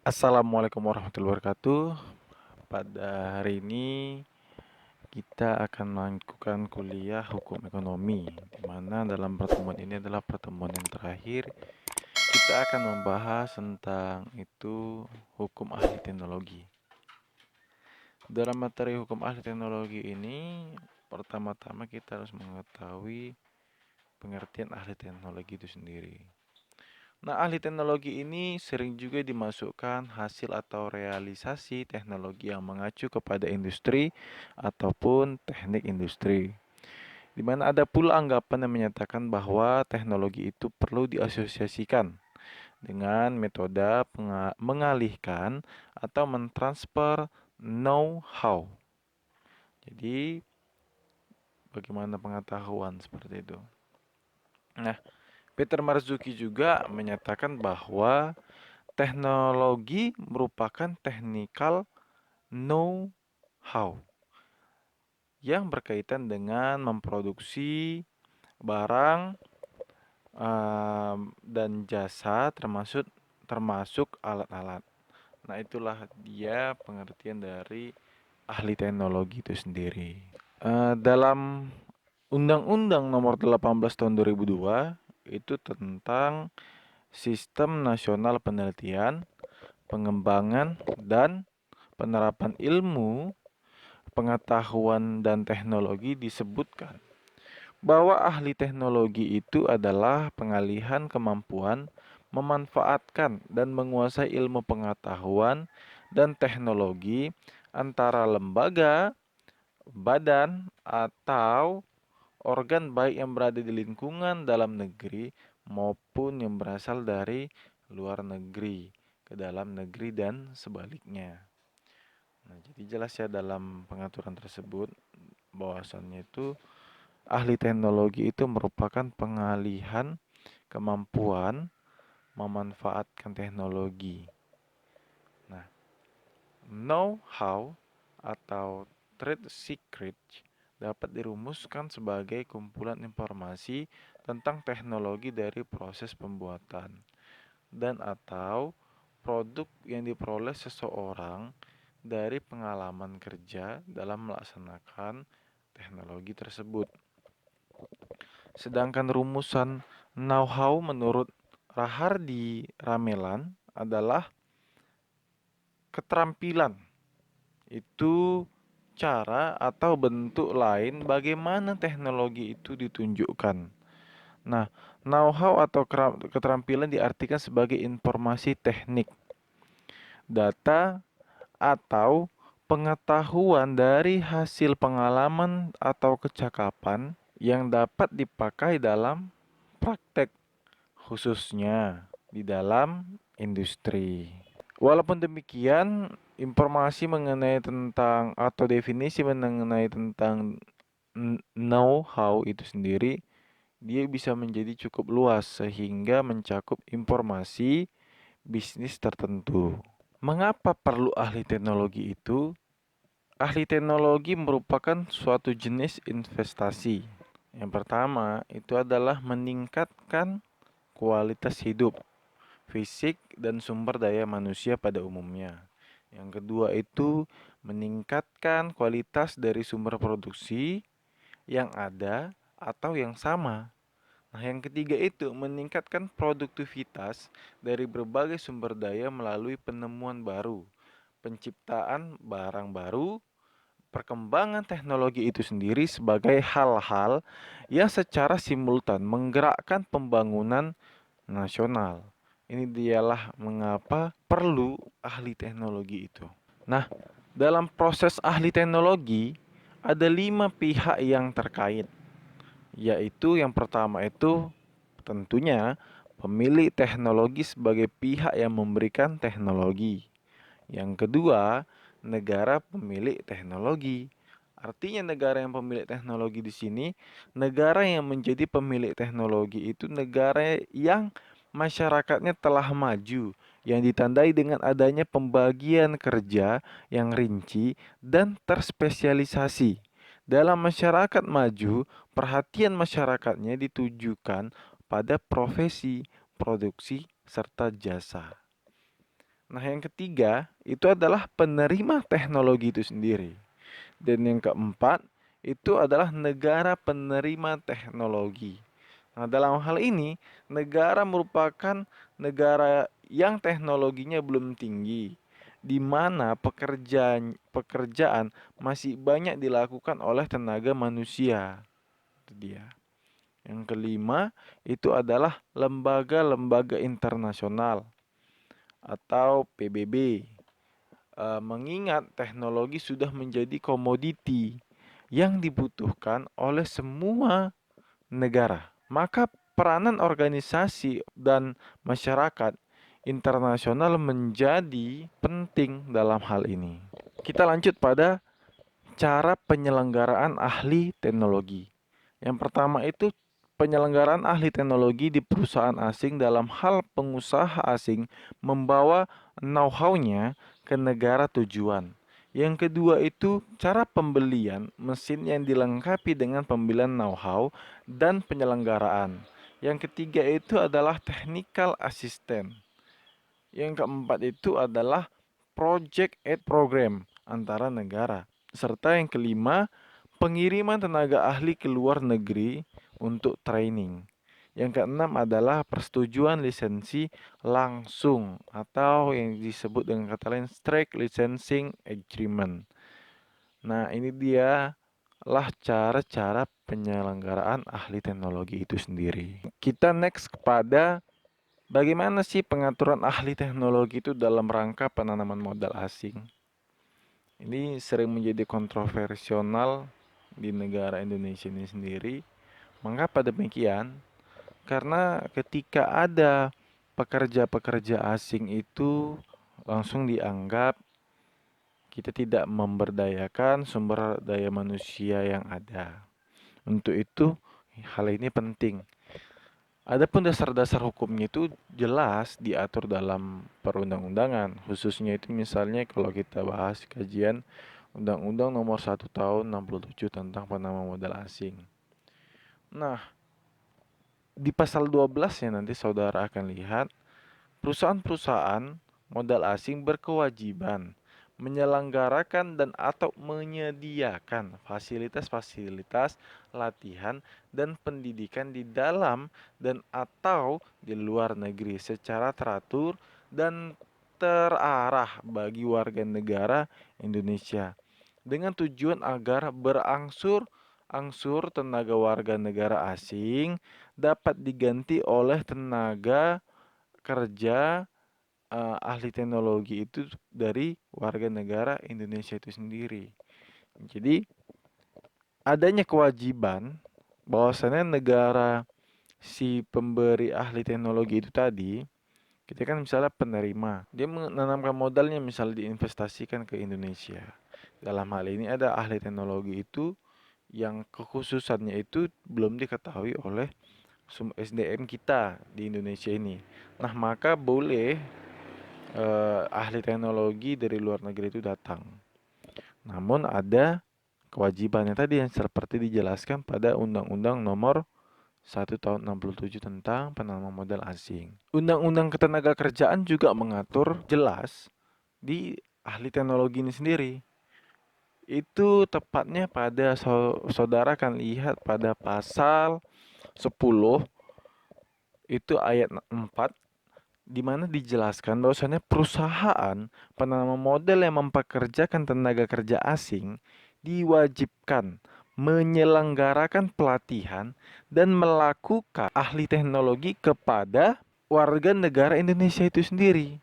Assalamualaikum warahmatullahi wabarakatuh. Pada hari ini kita akan melakukan kuliah hukum ekonomi, di mana dalam pertemuan ini adalah pertemuan yang terakhir. Kita akan membahas tentang hukum ahli teknologi. Dalam materi hukum ahli teknologi ini, pertama-tama kita harus mengetahui pengertian ahli teknologi itu sendiri. Nah, ahli teknologi ini sering juga dimasukkan hasil atau realisasi teknologi yang mengacu kepada industri ataupun teknik industri. Di mana ada pula anggapan yang menyatakan bahwa teknologi itu perlu diasosiasikan dengan metode mengalihkan atau mentransfer know-how. Jadi, bagaimana pengetahuan seperti itu. Nah, Peter Marzuki juga menyatakan bahwa teknologi merupakan technical know-how yang berkaitan dengan memproduksi barang dan jasa termasuk alat-alat. Nah, itulah dia pengertian dari ahli teknologi itu sendiri. Dalam Undang-Undang Nomor 18 Tahun 2002 itu tentang Sistem Nasional Penelitian, Pengembangan, dan Penerapan Ilmu, Pengetahuan, dan Teknologi disebutkan bahwa ahli teknologi itu adalah pengalihan kemampuan memanfaatkan dan menguasai ilmu pengetahuan dan teknologi antara lembaga, badan, atau organ baik yang berada di lingkungan dalam negeri maupun yang berasal dari luar negeri ke dalam negeri dan sebaliknya. Nah, jadi jelas ya dalam pengaturan tersebut bahwasannya itu ahli teknologi itu merupakan pengalihan kemampuan memanfaatkan teknologi. Nah, know-how atau trade secret dapat dirumuskan sebagai kumpulan informasi tentang teknologi dari proses pembuatan dan atau produk yang diperoleh seseorang dari pengalaman kerja dalam melaksanakan teknologi tersebut. Sedangkan rumusan know-how menurut Rahardi Ramelan adalah keterampilan. Itu cara atau bentuk lain bagaimana teknologi itu ditunjukkan. Nah, know-how atau keterampilan diartikan sebagai informasi teknik, data, atau pengetahuan dari hasil pengalaman atau kecakapan yang dapat dipakai dalam praktek, khususnya di dalam industri. Walaupun demikian, informasi mengenai tentang atau definisi mengenai tentang know-how itu sendiri dia bisa menjadi cukup luas sehingga mencakup informasi bisnis tertentu. Mengapa perlu ahli teknologi itu? Ahli teknologi merupakan suatu jenis investasi. Yang pertama itu adalah meningkatkan kualitas hidup, fisik, dan sumber daya manusia pada umumnya. Yang kedua itu meningkatkan kualitas dari sumber produksi yang ada atau yang sama. Nah, yang ketiga itu meningkatkan produktivitas dari berbagai sumber daya melalui penemuan baru, penciptaan barang baru, perkembangan teknologi itu sendiri sebagai hal-hal yang secara simultan menggerakkan pembangunan nasional. Ini dialah mengapa perlu ahli teknologi itu. Nah, dalam proses ahli teknologi ada 5 pihak yang terkait, yaitu yang pertama itu tentunya pemilik teknologi sebagai pihak yang memberikan teknologi. Yang kedua, negara pemilik teknologi. Artinya negara yang pemilik teknologi di sini, negara yang menjadi pemilik teknologi itu negara yang masyarakatnya telah maju, yang ditandai dengan adanya pembagian kerja yang rinci dan terspesialisasi. Dalam masyarakat maju, perhatian masyarakatnya ditujukan pada profesi, produksi, serta jasa. Nah, yang ketiga itu adalah penerima teknologi itu sendiri. Dan yang keempat itu adalah negara penerima teknologi. Nah, dalam hal ini, negara merupakan negara yang teknologinya belum tinggi, di mana pekerjaan masih banyak dilakukan oleh tenaga manusia. Itu dia. Yang kelima itu adalah lembaga-lembaga internasional atau PBB. Mengingat teknologi sudah menjadi komoditi yang dibutuhkan oleh semua negara, maka peranan organisasi dan masyarakat internasional menjadi penting dalam hal ini. Kita lanjut pada cara penyelenggaraan ahli teknologi. Yang pertama itu penyelenggaraan ahli teknologi di perusahaan asing dalam hal pengusaha asing membawa know-how-nya ke negara tujuan. Yang kedua itu cara pembelian mesin yang dilengkapi dengan pembelian know-how dan penyelenggaraan. Yang ketiga itu adalah technical assistant. Yang keempat itu adalah project aid program antara negara. Serta yang kelima, pengiriman tenaga ahli ke luar negeri untuk training. Yang keenam adalah persetujuan lisensi langsung atau yang disebut dengan kata lain straight licensing agreement. Nah, ini dia lah cara-cara penyelenggaraan ahli teknologi itu sendiri. Kita next kepada bagaimana sih pengaturan ahli teknologi itu dalam rangka penanaman modal asing. Ini sering menjadi kontroversial di negara Indonesia ini sendiri. Mengapa demikian? Karena ketika ada pekerja-pekerja asing itu langsung dianggap kita tidak memberdayakan sumber daya manusia yang ada. Untuk itu, hal ini penting. Adapun dasar-dasar hukumnya itu jelas diatur dalam perundang-undangan. Khususnya itu misalnya kalau kita bahas kajian Undang-Undang Nomor 1 Tahun 67 tentang penanaman modal asing. Nah, di pasal 12 ya nanti saudara akan lihat perusahaan-perusahaan modal asing berkewajiban menyelenggarakan dan atau menyediakan fasilitas-fasilitas latihan dan pendidikan di dalam dan atau di luar negeri secara teratur dan terarah bagi warga negara Indonesia dengan tujuan agar berangsur-angsur tenaga warga negara asing dapat diganti oleh tenaga kerja ahli teknologi itu dari warga negara Indonesia itu sendiri. Jadi adanya kewajiban bahwasannya negara si pemberi ahli teknologi itu tadi, kita kan misalnya penerima, dia menanamkan modalnya misalnya diinvestasikan ke Indonesia. Dalam hal ini ada ahli teknologi itu yang kekhususannya itu belum diketahui oleh SDM kita di Indonesia ini. Nah, maka boleh ahli teknologi dari luar negeri itu datang. Namun ada kewajibannya tadi yang seperti dijelaskan pada Undang-Undang Nomor 1 Tahun 67 tentang penanaman modal asing. Undang-Undang Ketenagakerjaan juga mengatur jelas di ahli teknologi ini sendiri. Itu tepatnya pada saudara akan lihat pada pasal 10 itu ayat 4 di mana dijelaskan bahwasannya perusahaan penanaman modal yang mempekerjakan tenaga kerja asing diwajibkan menyelenggarakan pelatihan dan melakukan ahli teknologi kepada warga negara Indonesia itu sendiri.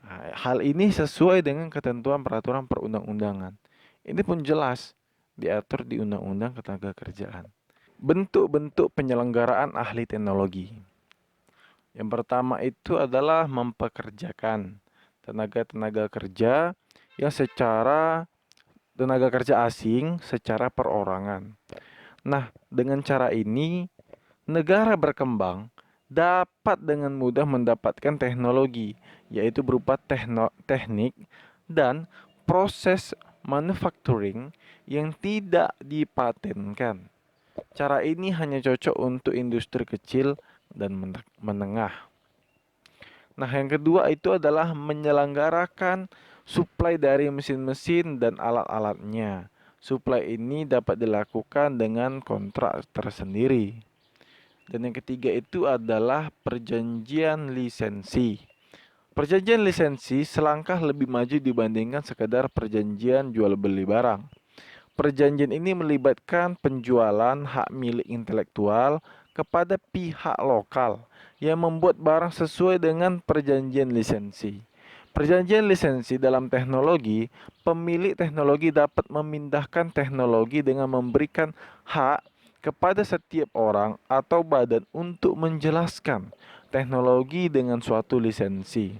Nah, hal ini sesuai dengan ketentuan peraturan perundang-undangan. Ini pun jelas diatur di Undang-Undang Ketenagakerjaan. Bentuk-bentuk penyelenggaraan ahli teknologi. Yang pertama itu adalah mempekerjakan tenaga-tenaga kerja yang secara tenaga kerja asing secara perorangan. Nah, dengan cara ini negara berkembang dapat dengan mudah mendapatkan teknologi, yaitu berupa teknik dan proses manufacturing yang tidak dipatenkan. Cara ini hanya cocok untuk industri kecil dan menengah. Nah, yang kedua itu adalah menyelenggarakan suplai dari mesin-mesin dan alat-alatnya. Suplai ini dapat dilakukan dengan kontrak tersendiri. Dan yang ketiga itu adalah perjanjian lisensi. Perjanjian lisensi selangkah lebih maju dibandingkan sekedar perjanjian jual beli barang. Perjanjian ini melibatkan penjualan hak milik intelektual kepada pihak lokal yang membuat barang sesuai dengan perjanjian lisensi. Perjanjian lisensi dalam teknologi, pemilik teknologi dapat memindahkan teknologi dengan memberikan hak kepada setiap orang atau badan untuk menjelaskan teknologi dengan suatu lisensi.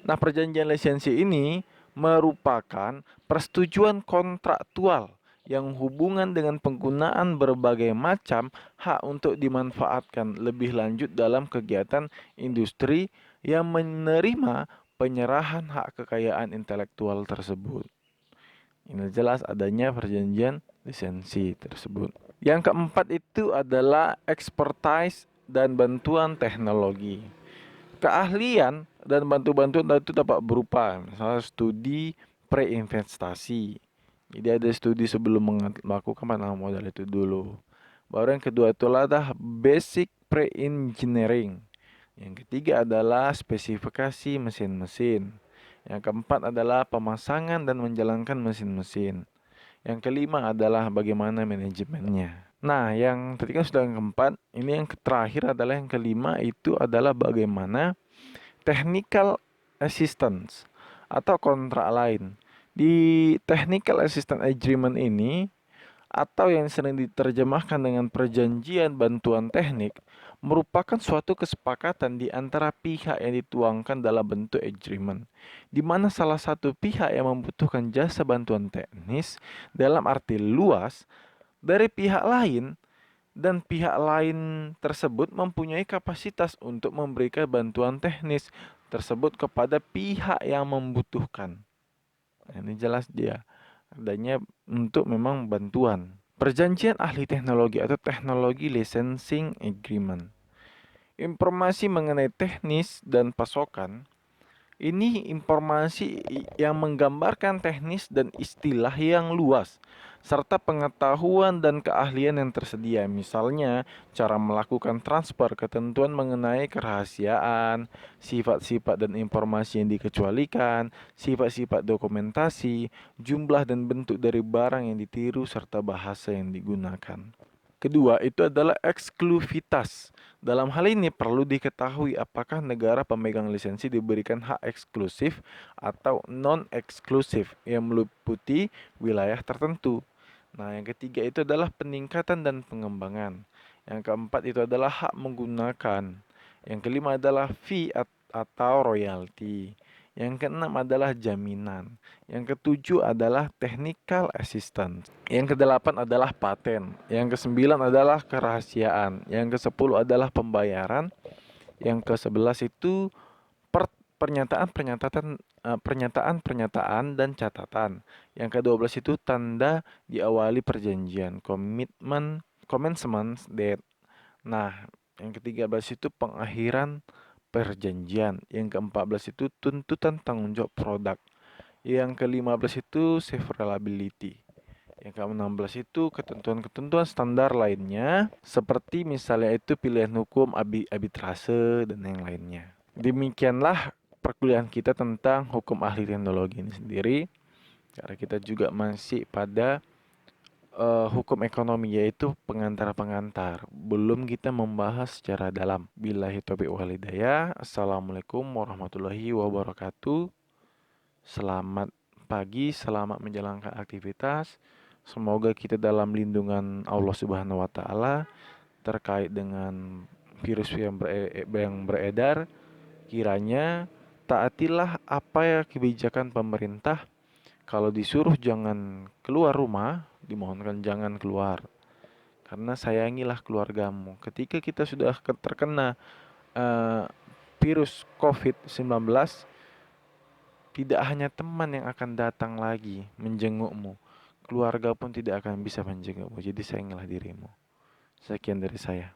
Nah, perjanjian lisensi ini merupakan persetujuan kontraktual yang hubungan dengan penggunaan berbagai macam hak untuk dimanfaatkan lebih lanjut dalam kegiatan industri yang menerima penyerahan hak kekayaan intelektual tersebut. Ini jelas adanya perjanjian lisensi tersebut. Yang keempat itu adalah expertise dan bantuan teknologi. Keahlian dan bantu-bantuan itu dapat berupa misalnya studi pre-investasi. Jadi ada studi sebelum melakukan penanaman modal itu dulu. Baru yang kedua itu adalah basic pre-engineering. Yang ketiga adalah spesifikasi mesin-mesin. Yang keempat adalah pemasangan dan menjalankan mesin-mesin. Yang kelima adalah bagaimana manajemennya. Nah, yang tadi kan sudah yang keempat, ini yang terakhir adalah yang kelima itu adalah bagaimana technical assistance atau kontrak lain. Di technical assistance agreement ini atau yang sering diterjemahkan dengan perjanjian bantuan teknik merupakan suatu kesepakatan di antara pihak yang dituangkan dalam bentuk agreement, di mana salah satu pihak yang membutuhkan jasa bantuan teknis dalam arti luas dari pihak lain dan pihak lain tersebut mempunyai kapasitas untuk memberikan bantuan teknis tersebut kepada pihak yang membutuhkan. Nah, ini jelas dia adanya untuk memang bantuan. Perjanjian ahli teknologi atau teknologi licensing agreement. Informasi mengenai teknis dan pasokan ini informasi yang menggambarkan teknis dan istilah yang luas, serta pengetahuan dan keahlian yang tersedia. Misalnya, cara melakukan transfer, ketentuan mengenai kerahasiaan, sifat-sifat dan informasi yang dikecualikan, sifat-sifat dokumentasi, jumlah dan bentuk dari barang yang ditiru, serta bahasa yang digunakan. Kedua, itu adalah eksklusivitas. Dalam hal ini perlu diketahui apakah negara pemegang lisensi diberikan hak eksklusif atau non-eksklusif yang meliputi wilayah tertentu. Nah, yang ketiga itu adalah peningkatan dan pengembangan. Yang keempat itu adalah hak menggunakan. Yang kelima adalah fee atau royalti. Yang keenam adalah jaminan. Yang ketujuh adalah technical assistance. Yang kedelapan adalah paten. Yang kesembilan adalah kerahasiaan. Yang kesepuluh adalah pembayaran. Yang kesebelas itu pernyataan dan catatan. Yang ke-12 itu tanda diawali perjanjian, commencement date. Nah, yang ke-13 itu pengakhiran perjanjian. Yang ke-14 itu tuntutan tanggung jawab produk. Yang ke-15 itu severability. Yang ke-16 itu ketentuan-ketentuan standar lainnya, seperti misalnya itu pilihan hukum, arbitrase, dan yang lainnya. Demikianlah perkuliahan kita tentang hukum ahli teknologi ini sendiri. Karena kita juga masih pada hukum ekonomi, yaitu pengantar-pengantar. Belum kita membahas secara dalam. Billahi taufiq wal hidayah. Assalamualaikum warahmatullahi wabarakatuh. Selamat pagi, selamat menjalankan aktivitas. Semoga kita dalam lindungan Allah Subhanahu wa taala terkait dengan virus yang beredar. Kiranya taatilah apa ya kebijakan pemerintah. Kalau disuruh jangan keluar rumah, dimohonkan jangan keluar. Karena sayangilah keluargamu. Ketika kita sudah terkena virus COVID-19, tidak hanya teman yang akan datang lagi menjengukmu, keluarga pun tidak akan bisa menjengukmu. Jadi sayangilah dirimu. Sekian dari saya.